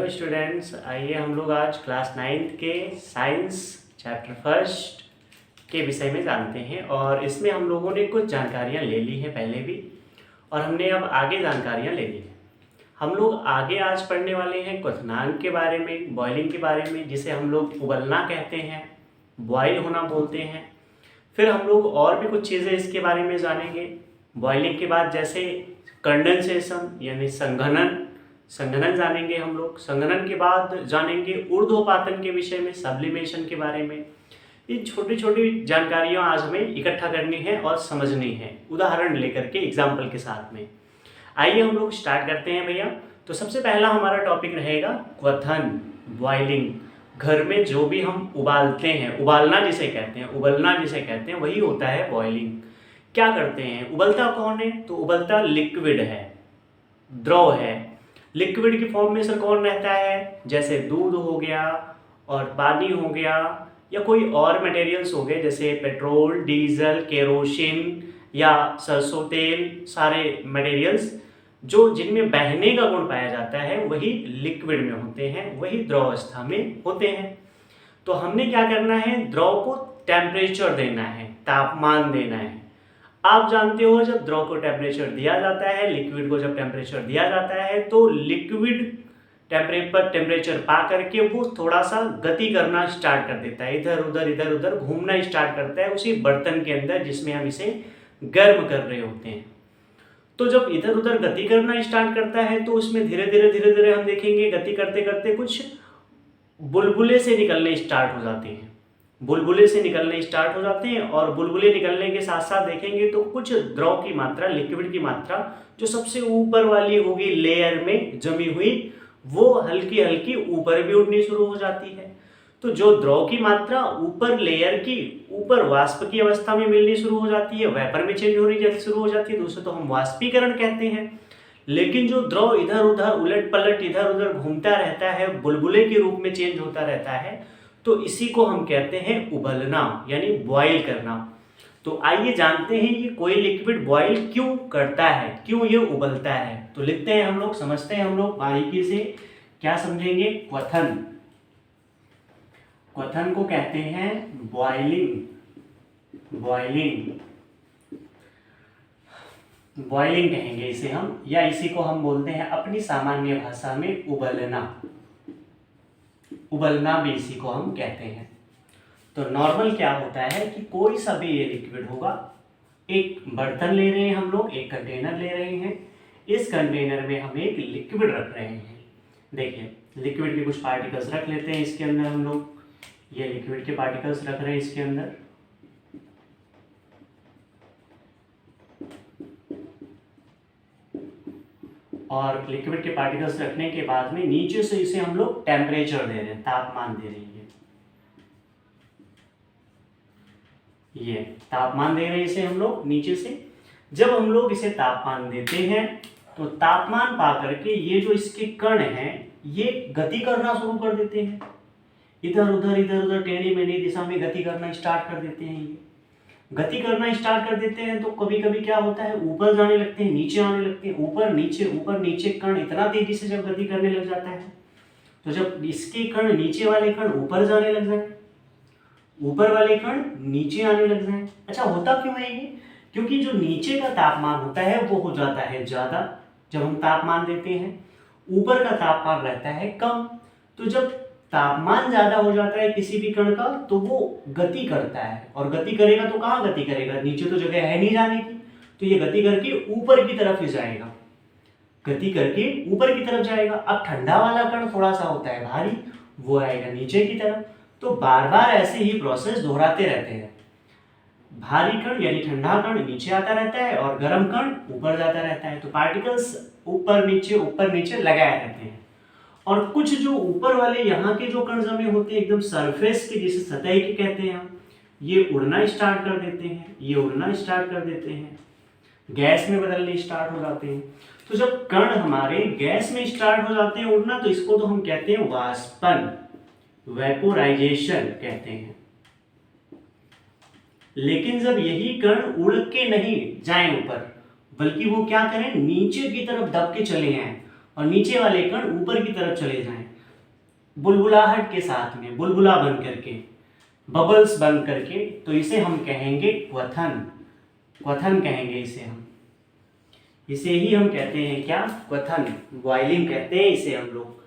Hello students, आइए हम लोग आज क्लास 9th के साइंस चैप्टर फर्स्ट के विषय में जानते हैं। और इसमें हम लोगों ने कुछ जानकारियाँ ले ली हैं पहले भी, और हमने अब आगे जानकारियाँ ले ली हैं। हम लोग आगे आज पढ़ने वाले हैं क्वथनांक के बारे में, बॉइलिंग के बारे में, जिसे हम लोग उबलना कहते हैं, बॉयल होना बोलते हैं। फिर हम लोग और भी कुछ चीज़ें इसके बारे में जानेंगे बॉइलिंग के बाद, जैसे कंडेंसेशन यानी संघनन जानेंगे हम लोग। संघनन के बाद जानेंगे ऊर्ध्वपातन के विषय में, सब्लिमेशन के बारे में। ये छोटी छोटी जानकारियाँ आज हमें इकट्ठा करनी है और समझनी है, उदाहरण लेकर के, एग्जाम्पल के साथ में। आइए हम लोग स्टार्ट करते हैं भैया। तो सबसे पहला हमारा टॉपिक रहेगा क्वथन, बॉइलिंग। घर में जो भी हम उबालते हैं, उबालना जिसे कहते हैं, उबलना जिसे कहते हैं, वही होता है बॉइलिंग। क्या करते हैं? उबलता कौन है? तो उबलता लिक्विड है, द्रव है। लिक्विड की फॉर्म में सर कौन रहता है? जैसे दूध हो गया और पानी हो गया, या कोई और मटेरियल्स हो गए जैसे पेट्रोल, डीजल, केरोसिन या सरसों तेल। सारे मटेरियल्स जो जिनमें बहने का गुण पाया जाता है वही लिक्विड में होते हैं, वही द्रव अवस्था में होते हैं। तो हमने क्या करना है? द्रव को टेम्परेचर देना है, तापमान देना है। आप जानते हो जब द्रव को टेम्परेचर दिया जाता है, लिक्विड को जब टेम्परेचर दिया जाता है, तो लिक्विड टेम्परेचर पा करके वो थोड़ा सा गति करना स्टार्ट कर देता है, इधर उधर घूमना स्टार्ट करता है उसी बर्तन के अंदर जिसमें हम इसे गर्म कर रहे होते हैं। तो जब इधर उधर गति करना स्टार्ट करता है तो उसमें धीरे धीरे हम देखेंगे गति करते करते कुछ बुलबुले से निकलने स्टार्ट हो जाते हैं, बुलबुले से निकलने स्टार्ट हो जाते हैं। और बुलबुले निकलने के साथ साथ देखेंगे तो कुछ द्रव की मात्रा, लिक्विड की मात्रा जो सबसे ऊपर वाली होगी लेयर में जमी हुई, वो हल्की हल्की ऊपर भी उड़नी शुरू हो जाती है। तो जो द्रव की मात्रा ऊपर लेयर की, ऊपर वाष्प की अवस्था में मिलनी शुरू हो जाती है, वेपर में चेंज हो रही शुरू हो जाती है, तो उसे तो हम वाष्पीकरण कहते हैं। लेकिन जो द्रव इधर उधर उलट पलट इधर उधर घूमता रहता है, बुलबुले के रूप में चेंज होता रहता है, तो इसी को हम कहते हैं उबलना, यानी बॉयल करना। तो आइए जानते हैं ये कोई लिक्विड बॉयल क्यों करता है, क्यों ये उबलता है। तो लिखते हैं हम लोग, समझते हैं हम लोग बारीकी से। क्या समझेंगे? क्वथन, क्वथन को कहते हैं बॉइलिंग, बॉइलिंग कहेंगे इसे हम, या इसी को हम बोलते हैं अपनी सामान्य भाषा में उबलना, उबलना भी इसी को हम कहते हैं। तो नॉर्मल क्या होता है कि कोई सा भी ये लिक्विड होगा, एक बर्तन ले रहे हैं हम लोग, एक कंटेनर ले रहे हैं, इस कंटेनर में हम एक लिक्विड रख रहे हैं। देखिए लिक्विड के कुछ पार्टिकल्स रख लेते हैं इसके अंदर हम लोग, ये लिक्विड के पार्टिकल्स रख रहे हैं इसके अंदर। और लिक्विड के पार्टिकल्स रखने के बाद में नीचे से इसे हम लोग टेम्परेचर दे रहे हैं, तापमान दे रहे हैं। ये तापमान दे रहे हैं इसे हम लोग नीचे से। जब हम लोग इसे तापमान देते हैं तो तापमान पा करके ये जो इसके कण हैं ये गति करना शुरू कर देते हैं, इधर उधर टेढ़ी मेढ़ी दिशा में गति करना स्टार्ट कर देते हैं। ये गति करना स्टार्ट कर देते हैं तो कभी कभी क्या होता है, ऊपर जाने लगते हैं, नीचे आने लगते हैं, ऊपर नीचे कण इतना तेजी से जब गति करने लग जाता है, तो जब इसके कण, नीचे वाले कण ऊपर जाने लग जाए, ऊपर वाले कण नीचे आने लग जाए। अच्छा, होता क्यों है ये? क्योंकि जो नीचे का तापमान होता है वो हो जाता है ज्यादा जब हम तापमान देते हैं, ऊपर का तापमान रहता है कम। तो जब तापमान ज्यादा हो जाता है किसी भी कण का तो वो गति करता है, और गति करेगा तो कहाँ गति करेगा? नीचे तो जगह है नहीं जाने की, तो ये गति करके ऊपर की तरफ ही जाएगा, गति करके ऊपर की तरफ जाएगा। अब ठंडा वाला कण थोड़ा सा होता है भारी, वो आएगा नीचे की तरफ। तो बार बार ऐसे ही प्रोसेस दोहराते रहते हैं। भारी कण यानी ठंडा कण नीचे आता रहता है और गर्म कण ऊपर जाता रहता है। तो पार्टिकल्स ऊपर नीचे लगाए रहते हैं। और कुछ जो ऊपर वाले यहाँ के जो कण जमे होते हैं एकदम सरफेस के, जिसे सतह के कहते हैं हम, ये उड़ना स्टार्ट कर देते हैं, ये उड़ना स्टार्ट कर देते हैं, गैस में बदलने स्टार्ट हो जाते हैं। तो जब कण हमारे गैस में स्टार्ट हो जाते हैं उड़ना, तो इसको तो हम कहते हैं वाष्पन, वेपोराइजेशन कहते हैं। लेकिन जब यही कण उड़ के नहीं जाएं ऊपर, बल्कि वो क्या करें, नीचे की तरफ दब के चले जाएं और नीचे वाले कण ऊपर की तरफ चले जाएं, बुलबुलाहट के साथ में, बुलबुला बन करके, बबल्स बन करके, तो इसे हम कहेंगे क्वथन। क्वथन कहेंगे इसे हम, इसे ही हम कहते हैं क्या, क्वथन, बॉइलिंग कहते हैं इसे हम लोग।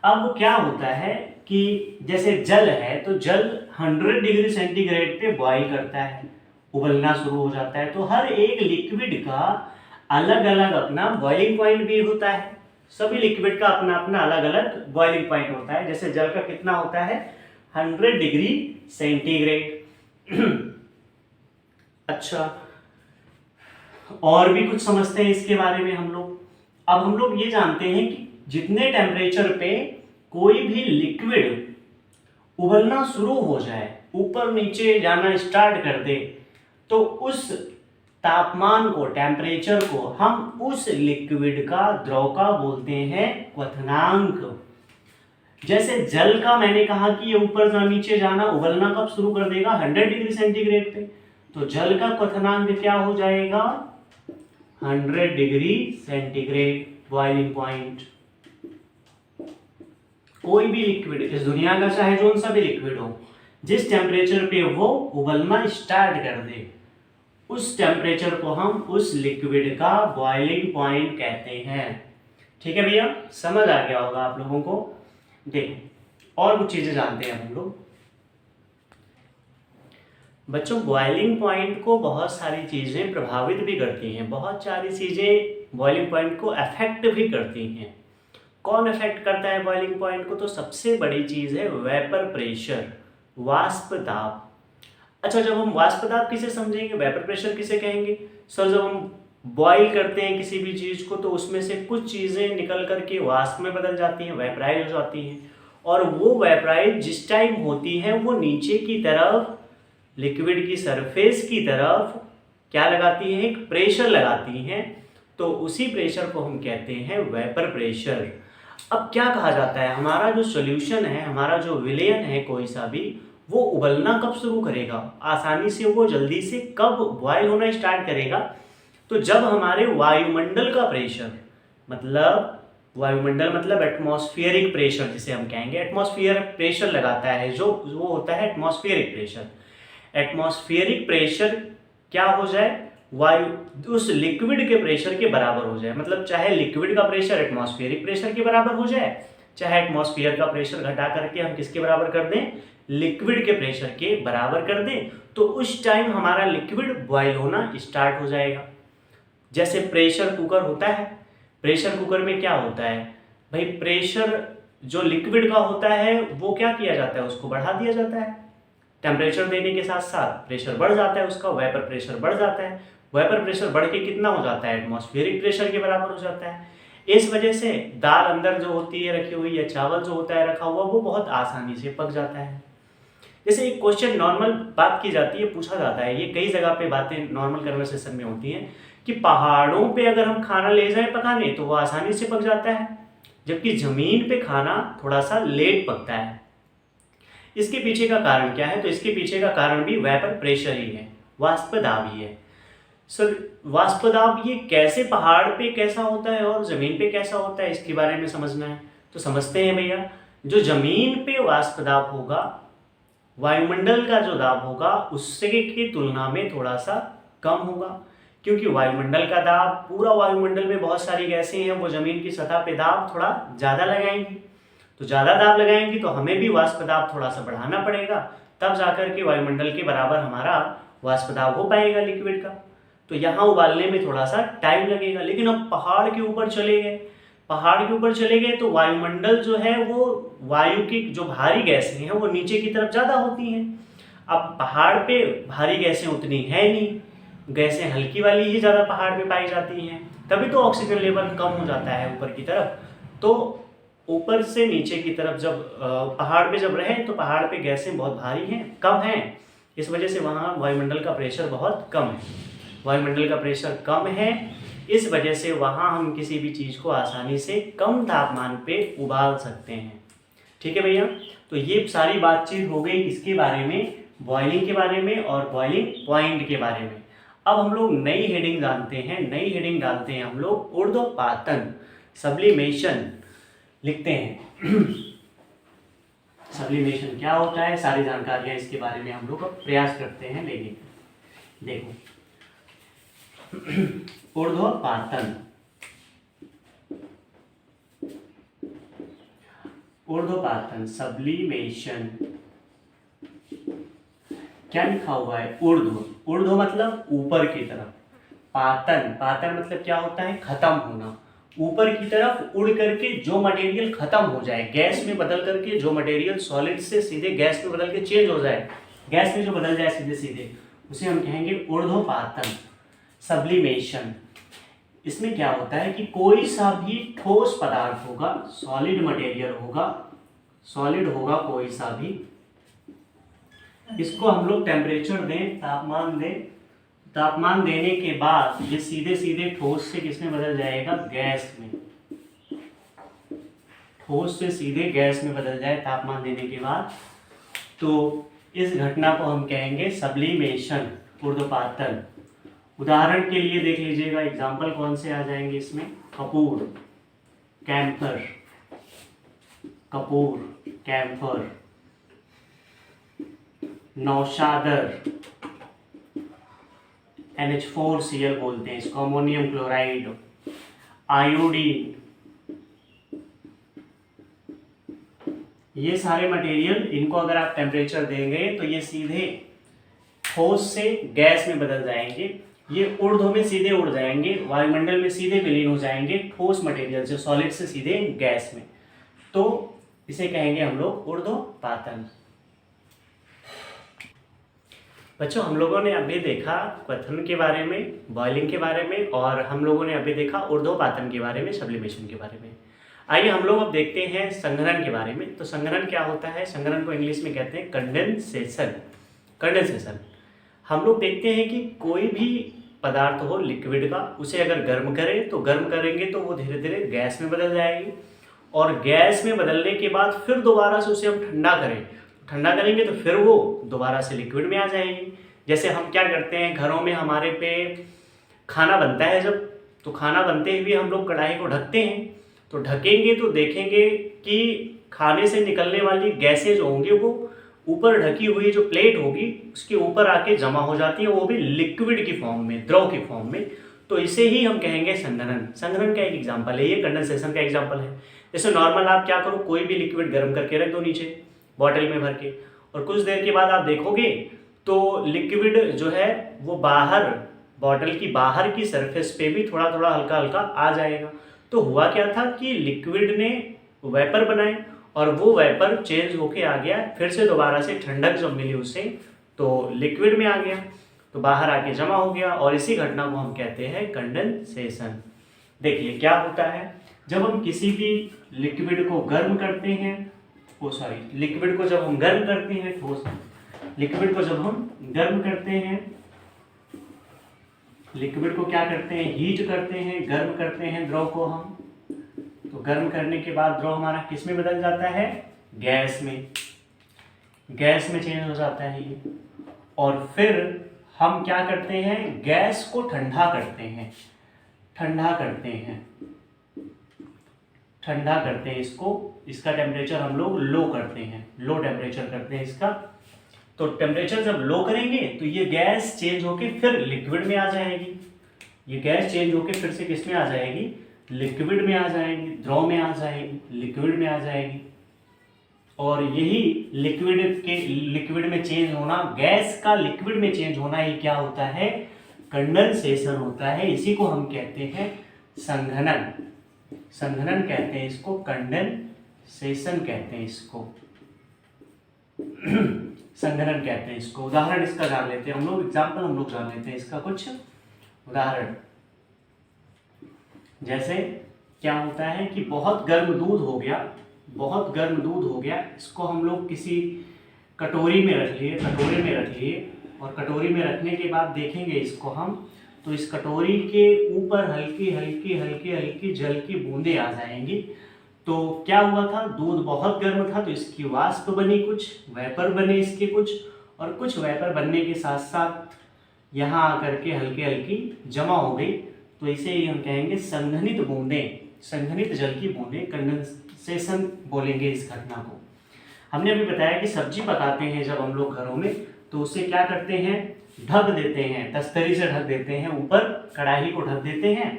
अब क्या होता है कि जैसे जल है, तो जल 100 डिग्री सेंटीग्रेड पे बॉईल करता है, उबलना शुरू हो जाता है। तो हर एक लिक्विड का अलग अलग अपना बॉइलिंग पॉइंट भी होता है। सभी लिक्विड का अपना अपना अलग अलग बॉइलिंग पॉइंट होता है। जैसे जल का कितना होता है, 100 डिग्री सेंटीग्रेड। अच्छा, और भी कुछ समझते हैं इसके बारे में हम लोग। अब हम लोग ये जानते हैं कि जितने टेम्परेचर पे कोई भी लिक्विड उबलना शुरू हो जाए, ऊपर नीचे जाना स्टार्ट कर दे, तो उस तापमान को, टेम्परेचर को हम उस लिक्विड का, द्रव का बोलते हैं क्वथनांक। जैसे जल का मैंने कहा कि ये ऊपर नीचे जाना, उबलना कब शुरू कर देगा, 100 डिग्री सेंटीग्रेड पे। तो जल का क्वथनांक क्या हो जाएगा, 100 डिग्री सेंटीग्रेड बॉइलिंग पॉइंट। कोई भी लिक्विड इस दुनिया का, चाहे जो सा भी लिक्विड हो, जिस टेम्परेचर पे वो उबलना स्टार्ट कर दे, उस टेम्परेचर को हम उस लिक्विड का बॉइलिंग पॉइंट कहते हैं। ठीक है भैया, समझ आ गया होगा आप लोगों को। देखो और कुछ चीजें जानते हैं हम लोग। बच्चों, बॉइलिंग पॉइंट को बहुत सारी चीजें प्रभावित भी करती हैं, बहुत सारी चीजें बॉइलिंग पॉइंट को अफेक्ट भी करती हैं। कौन अफेक्ट करता है बॉइलिंग पॉइंट को, तो सबसे बड़ी चीज है वेपर प्रेशर, वाष्प दाब। अच्छा, जब हम वाष्प दाब किसे समझेंगे, वेपर प्रेशर किसे कहेंगे? सर, जब हम बॉईल करते हैं किसी भी चीज को, तो उसमें से कुछ चीजें निकल करके वाष्प में बदल जाती हैं, वेपराइज हो जाती हैं, और वो वेपराइज जिस टाइम होती है वो नीचे की तरफ, लिक्विड की सरफेस की तरफ क्या लगाती है, एक प्रेशर लगाती हैं। तो उसी प्रेशर को हम कहते हैं वेपर प्रेशर। अब क्या कहा जाता है, हमारा जो सॉल्यूशन है, हमारा जो विलयन है कोई सा भी, वो उबलना कब शुरू करेगा, आसानी से वो जल्दी से कब बॉयल होना स्टार्ट करेगा, तो जब हमारे वायुमंडल का प्रेशर, मतलब वायुमंडल मतलब एटमॉस्फेरिक प्रेशर जिसे हम कहेंगे, एटमॉस्फेयर प्रेशर लगाता है, जो वो होता है एटमॉस्फेरिक प्रेशर। एटमॉस्फेरिक प्रेशर क्या हो जाए, वायु उस लिक्विड के प्रेशर के बराबर हो जाए। मतलब चाहे लिक्विड का प्रेशर एटमॉस्फेरिक प्रेशर के बराबर हो जाए, चाहे एटमॉस्फेयर का प्रेशर घटा करके हम किसके बराबर कर दें, लिक्विड के प्रेशर के बराबर कर दें, तो उस टाइम हमारा लिक्विड बॉयल होना स्टार्ट हो जाएगा। जैसे प्रेशर कुकर होता है, प्रेशर कुकर में क्या होता है भाई, प्रेशर जो लिक्विड का होता है वो क्या किया जाता है, उसको बढ़ा दिया जाता है। टेम्परेचर देने के साथ साथ प्रेशर बढ़ जाता है उसका, वेपर प्रेशर बढ़ जाता है। वेपर प्रेशर बढ़ के कितना हो जाता है, एटमॉस्फेरिक प्रेशर के बराबर हो जाता है। इस वजह से दाल अंदर जो होती है रखी हुई, या चावल जो होता है रखा हुआ, वो बहुत आसानी से पक जाता है। जैसे एक क्वेश्चन नॉर्मल बात की जाती है, पूछा जाता है, ये कई जगह पे बातें नॉर्मल कन्वर्सेशन में होती हैं कि पहाड़ों पे अगर हम खाना ले जाएं पकाने तो वो आसानी से पक जाता है, जबकि जमीन पे खाना थोड़ा सा लेट पकता है। इसके पीछे का कारण क्या है, तो इसके पीछे का कारण भी वेपर प्रेशर ही है, वाष्प दाब ही है। सर, वाष्प दाब ये कैसे पहाड़ पे कैसा होता है और जमीन पे कैसा होता है, इसके बारे में समझना है तो समझते हैं भैया। जो जमीन पे वाष्प दाब होगा, वायुमंडल का जो दाब होगा उससे की तुलना में थोड़ा सा कम होगा, क्योंकि वायुमंडल का दाब, पूरा वायुमंडल में बहुत सारी गैसें हैं, वो जमीन की सतह पे दाब थोड़ा ज़्यादा लगाएंगी। तो ज़्यादा दाब लगाएंगी तो हमें भी वाष्प दाब थोड़ा सा बढ़ाना पड़ेगा, तब जाकर के वायुमंडल के बराबर हमारा वाष्प दाब हो पाएगा लिक्विड का। तो यहाँ उबालने में थोड़ा सा टाइम लगेगा। लेकिन अब पहाड़ के ऊपर चले गए, पहाड़ के ऊपर चले गए तो वायुमंडल जो है वो, वायु की जो भारी गैसें हैं वो नीचे की तरफ ज़्यादा होती हैं। अब पहाड़ पे भारी गैसें उतनी है नहीं, गैसें हल्की वाली ही ज़्यादा पहाड़ पे पाई जाती हैं, तभी तो ऑक्सीजन लेवल कम हो जाता है ऊपर की तरफ। तो ऊपर से नीचे की तरफ जब पहाड़ पे जब रहे तो पहाड़ पे गैसें बहुत भारी हैं, कम हैं, इस वजह से वहाँ वायुमंडल का प्रेशर बहुत कम है। वायुमंडल का प्रेशर कम है, इस वजह से वहाँ हम किसी भी चीज़ को आसानी से कम तापमान पे उबाल सकते हैं। ठीक है भैया, तो ये सारी बातचीत हो गई किसके बारे में, बॉइलिंग के बारे में और बॉइलिंग पॉइंट के बारे में। अब हम लोग नई हेडिंग जानते हैं, नई हेडिंग डालते हैं हम लोग, ऊर्ध्वपातन, सब्लिमेशन लिखते हैं। सब्लिमेशन क्या होता है, सारी जानकारियां इसके बारे में हम लोग अब प्रयास करते हैं लेने का। देखो, ऊर्ध्वपातन, ऊर्ध्वपातन सब्लिमेशन, क्या लिखा हुआ है, ऊर्ध्व, ऊर्ध्व मतलब ऊपर की तरफ, पातन, पातन मतलब क्या होता है, खत्म होना, ऊपर की तरफ उड़ करके जो मटेरियल खत्म हो जाए, गैस में बदल करके जो मटेरियल सॉलिड से सीधे गैस में बदल के चेंज हो जाए, गैस में जो बदल जाए सीधे सीधे, उसे हम कहेंगे ऊर्ध्वपातन सब्लिमेशन। इसमें क्या होता है कि कोई सा भी ठोस पदार्थ होगा, सॉलिड मटेरियल होगा, सॉलिड होगा कोई सा भी, इसको हम लोग टेम्परेचर दें, तापमान दें, तापमान देने के बाद ये सीधे सीधे ठोस से किसमें बदल जाएगा, गैस में, ठोस से सीधे गैस में बदल जाए तापमान देने के बाद, तो इस घटना को हम कहेंगे सब्लिमेशन, ऊर्ध्वपातन। उदाहरण के लिए देख लीजिएगा, एग्जाम्पल कौन से आ जाएंगे इसमें, कपूर, कैम्फर, कपूर, कैम्फर, नौशादर, NH4Cl बोलते हैं इसको, अमोनियम क्लोराइड, आयोडीन, ये सारे मटेरियल, इनको अगर आप टेम्परेचर देंगे तो ये सीधे ठोस से गैस में बदल जाएंगे, ये ऊर्ध्व में सीधे उड़ जाएंगे, वायुमंडल में सीधे विलीन हो जाएंगे ठोस मटेरियल से, सॉलिड से सीधे गैस में, तो इसे कहेंगे हम लोग ऊर्ध्वपातन। बच्चों, हम लोगों ने अभी देखा क्वथन के बारे में, बॉइलिंग के बारे में, और हम लोगों ने अभी देखा ऊर्ध्वपातन के बारे में, सब्लिमेशन के बारे में। आइए हम लोग अब देखते हैं संघनन के बारे में। तो संघनन क्या होता है, संघनन को इंग्लिश में कहते हैं कंडेंसेशन, कंडेंसेशन। हम लोग देखते हैं कि कोई भी पदार्थ हो लिक्विड का, उसे अगर गर्म करें तो गर्म करेंगे तो वो धीरे धीरे गैस में बदल जाएगी, और गैस में बदलने के बाद फिर दोबारा से उसे हम ठंडा करें, ठंडा करेंगे तो फिर वो दोबारा से लिक्विड में आ जाएगी। जैसे हम क्या करते हैं, घरों में हमारे पे खाना बनता है जब, तो खाना बनते हुए हम लोग कढ़ाई को ढकते हैं, तो ढकेंगे तो देखेंगे कि खाने से निकलने वाली गैसें जो होंगी वो ऊपर ढकी हुई जो प्लेट होगी उसके ऊपर आके जमा हो जाती है, वो भी लिक्विड की फॉर्म में, द्रव की फॉर्म में। तो इसे ही हम कहेंगे संघनन। संघनन का एक एग्जाम्पल है ये, कंडेंसेशन का एग्जाम्पल है। जैसे नॉर्मल आप क्या करो, कोई भी लिक्विड गर्म करके रख दो नीचे बॉटल में भर के, और कुछ देर के बाद आप देखोगे तो लिक्विड जो है वो बाहर, बॉटल की बाहर की सरफेस पे भी थोड़ा थोड़ा हल्का हल्का आ जाएगा। तो हुआ क्या था कि लिक्विड ने वेपर बनाए, और वो वेपर चेंज होके आ गया, फिर से दोबारा से ठंडक जब मिली उसे तो लिक्विड में आ गया, तो बाहर आके जमा हो गया, और इसी घटना को हम कहते हैं कंडेंसेशन। देखिए क्या होता है, जब हम किसी भी लिक्विड को गर्म करते हैं, लिक्विड को जब हम गर्म करते हैं, ठोस लिक्विड को जब हम गर्म करते हैं, लिक्विड को क्या करते हैं, हीट करते हैं, गर्म करते हैं द्रव को हम, तो गर्म करने के बाद द्रव हमारा किस में बदल जाता है, गैस में, गैस में चेंज हो जाता है ये। और फिर हम क्या करते हैं, गैस को ठंडा करते हैं, ठंडा करते हैं, ठंडा करते हैं इसको, इसका टेम्परेचर हम लोग लो करते हैं, लो टेम्परेचर करते हैं इसका। तो टेम्परेचर जब लो करेंगे तो ये गैस चेंज होके फिर लिक्विड में आ जाएगी, ये गैस चेंज होके फिर से किस में आ जाएगी, लिक्विड में आ जाएगी, द्रव में आ जाएगी, लिक्विड में आ जाएगी। और यही लिक्विड में चेंज होना, गैस का लिक्विड में चेंज होना, ये क्या होता है, कंडेंसेशन होता है। इसी को हम कहते हैं संघनन, संघनन कहते हैं इसको, कंडेंसेशन कहते हैं इसको, संघनन कहते हैं इसको। उदाहरण इसका जान लेते हैं हम लोग, एग्जाम्पल हम लोग जान लेते हैं इसका कुछ उदाहरण। जैसे क्या होता है कि बहुत गर्म दूध हो गया, बहुत गर्म दूध हो गया, इसको हम लोग किसी कटोरी में रख लिए, कटोरे में रख लिए, और कटोरी में रखने के बाद देखेंगे इसको हम, तो इस कटोरी के ऊपर हल्की हल्की हल्की हल्की जल की बूंदें आ जाएंगी। तो क्या हुआ था, दूध बहुत गर्म था तो इसकी वाष्प बनी, कुछ वेपर बने इसके कुछ, और कुछ वेपर बनने के साथ साथ यहाँ आकर के हल्की हल्की जमा हो गई। तो इसे ही हम कहेंगे संघनित बूंदें, संघनित जल की बूंदें, कंडेंसेशन बोलेंगे इस घटना को। हमने अभी बताया कि सब्जी पकाते हैं जब हम लोग घरों में, तो उसे क्या करते हैं, ढक देते हैं, तस्तरी से ढक देते हैं, ऊपर कढ़ाई को ढक देते हैं।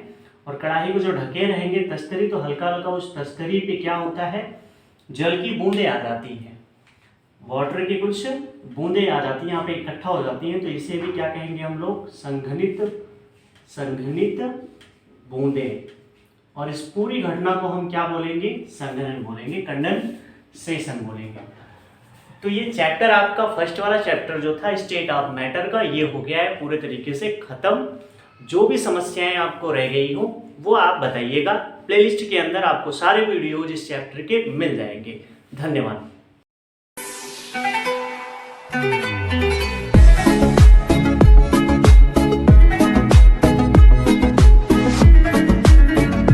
और कढ़ाई को जो ढके रहेंगे तस्तरी, तो हल्का हल्का उस तस्तरी पे क्या होता है, जल की बूंदें आ जाती हैं, वाटर की कुछ बूंदें आ जाती हैं, यहाँ पे इकट्ठा हो जाती हैं, तो इसे भी क्या कहेंगे हम लोग, संघनित बूंदें। और इस पूरी घटना को हम क्या बोलेंगे, संघनन बोलेंगे, कंडेंसेशन बोलेंगे। तो ये चैप्टर आपका फर्स्ट वाला चैप्टर जो था स्टेट ऑफ मैटर का, ये हो गया है पूरे तरीके से खत्म। जो भी समस्याएं आपको रह गई हो वो आप बताइएगा, प्लेलिस्ट के अंदर आपको सारे वीडियोज इस चैप्टर के मिल जाएंगे। धन्यवाद।